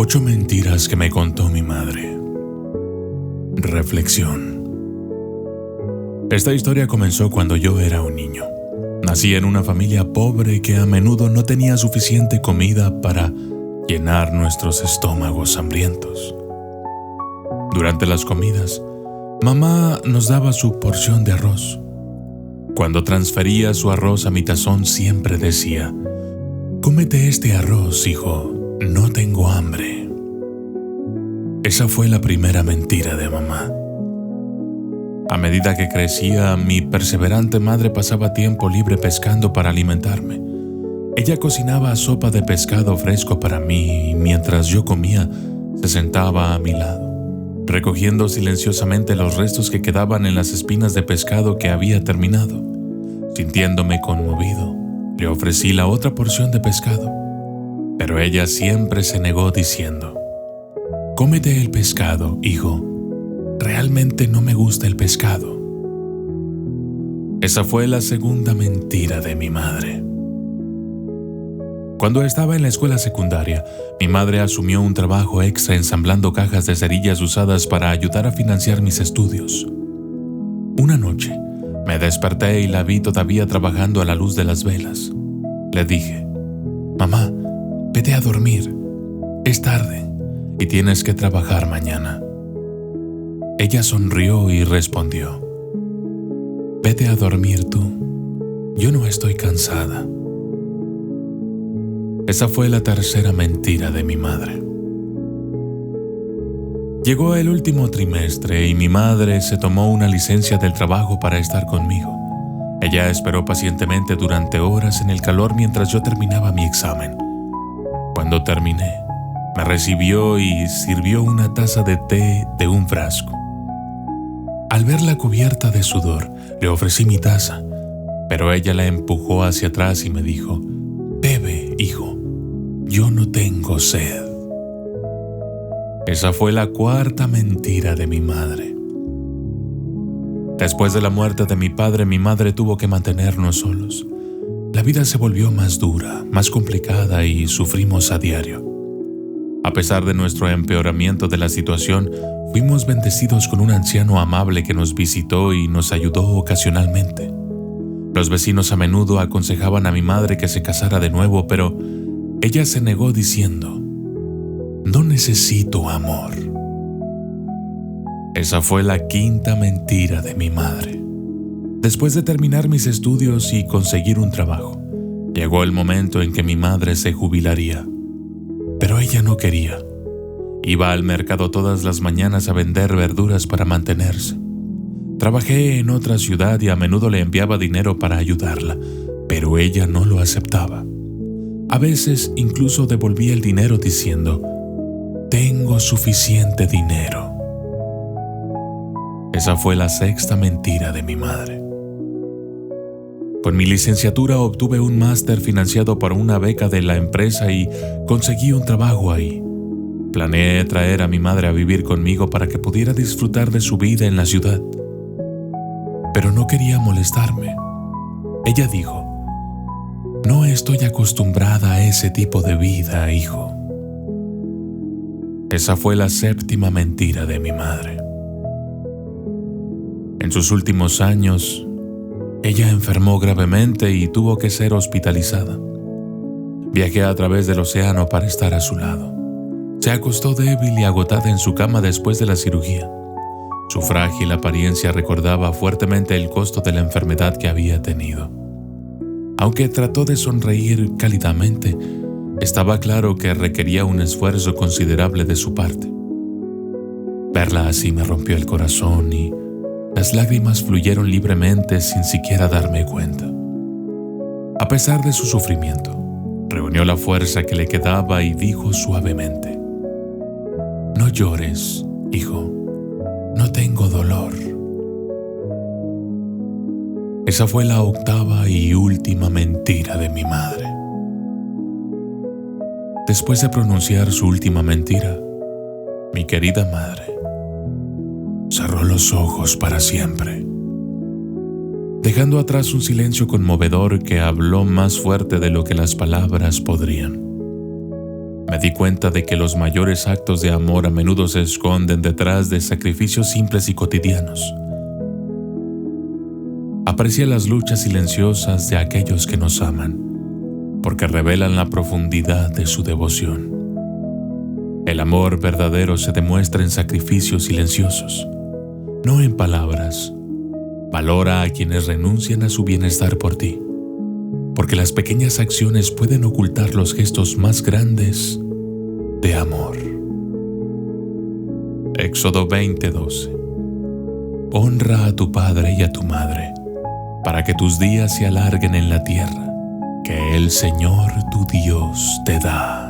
8 mentiras que me contó mi madre. Reflexión. Esta historia comenzó cuando yo era un niño. Nací en una familia pobre que a menudo no tenía suficiente comida para llenar nuestros estómagos hambrientos. Durante las comidas, mamá nos daba su porción de arroz. Cuando transfería su arroz a mi tazón siempre decía: «Cómete este arroz, hijo, no tengo hambre». Esa fue la primera mentira de mamá. A medida que crecía, mi perseverante madre pasaba tiempo libre pescando para alimentarme. Ella cocinaba sopa de pescado fresco para mí y mientras yo comía, se sentaba a mi lado, recogiendo silenciosamente los restos que quedaban en las espinas de pescado que había terminado. Sintiéndome conmovido, le ofrecí la otra porción de pescado, pero ella siempre se negó diciendo: «Cómete el pescado, hijo. Realmente no me gusta el pescado». Esa fue la segunda mentira de mi madre. Cuando estaba en la escuela secundaria, mi madre asumió un trabajo extra ensamblando cajas de cerillas usadas para ayudar a financiar mis estudios. Una noche, me desperté y la vi todavía trabajando a la luz de las velas. Le dije: «Mamá, vete a dormir. Es tarde y tienes que trabajar mañana». Ella sonrió y respondió: «Vete a dormir tú. Yo no estoy cansada». Esa fue la tercera mentira de mi madre. Llegó el último trimestre y mi madre se tomó una licencia del trabajo para estar conmigo. Ella esperó pacientemente durante horas en el calor mientras yo terminaba mi examen. Cuando terminé, me recibió y sirvió una taza de té de un frasco. Al verla cubierta de sudor, le ofrecí mi taza, pero ella la empujó hacia atrás y me dijo: «Bebe, hijo, yo no tengo sed». Esa fue la cuarta mentira de mi madre. Después de la muerte de mi padre, mi madre tuvo que mantenernos solos. La vida se volvió más dura, más complicada y sufrimos a diario. A pesar de nuestro empeoramiento de la situación, fuimos bendecidos con un anciano amable que nos visitó y nos ayudó ocasionalmente. Los vecinos a menudo aconsejaban a mi madre que se casara de nuevo, pero ella se negó diciendo: «No necesito amor». Esa fue la quinta mentira de mi madre. Después de terminar mis estudios y conseguir un trabajo, llegó el momento en que mi madre se jubilaría. Pero ella no quería. Iba al mercado todas las mañanas a vender verduras para mantenerse. Trabajé en otra ciudad y a menudo le enviaba dinero para ayudarla, pero ella no lo aceptaba. A veces incluso devolvía el dinero diciendo: «Tengo suficiente dinero». Esa fue la sexta mentira de mi madre. Con mi licenciatura obtuve un máster financiado por una beca de la empresa y conseguí un trabajo ahí. Planeé traer a mi madre a vivir conmigo para que pudiera disfrutar de su vida en la ciudad. Pero no quería molestarme. Ella dijo: «No estoy acostumbrada a ese tipo de vida, hijo». Esa fue la séptima mentira de mi madre. En sus últimos años, ella enfermó gravemente y tuvo que ser hospitalizada. Viajé a través del océano para estar a su lado. Se acostó débil y agotada en su cama después de la cirugía. Su frágil apariencia recordaba fuertemente el costo de la enfermedad que había tenido. Aunque trató de sonreír cálidamente, estaba claro que requería un esfuerzo considerable de su parte. Verla así me rompió el corazón y las lágrimas fluyeron libremente sin siquiera darme cuenta. A pesar de su sufrimiento, reunió la fuerza que le quedaba y dijo suavemente: «No llores, hijo, no tengo dolor». Esa fue la octava y última mentira de mi madre. Después de pronunciar su última mentira, mi querida madre cerró los ojos para siempre, dejando atrás un silencio conmovedor que habló más fuerte de lo que las palabras podrían. Me di cuenta de que los mayores actos de amor a menudo se esconden detrás de sacrificios simples y cotidianos. Aprecié las luchas silenciosas de aquellos que nos aman, porque revelan la profundidad de su devoción. El amor verdadero se demuestra en sacrificios silenciosos, no en palabras. Valora a quienes renuncian a su bienestar por ti, porque las pequeñas acciones pueden ocultar los gestos más grandes de amor. Éxodo 20:12. Honra a tu padre y a tu madre, para que tus días se alarguen en la tierra que el Señor tu Dios te da.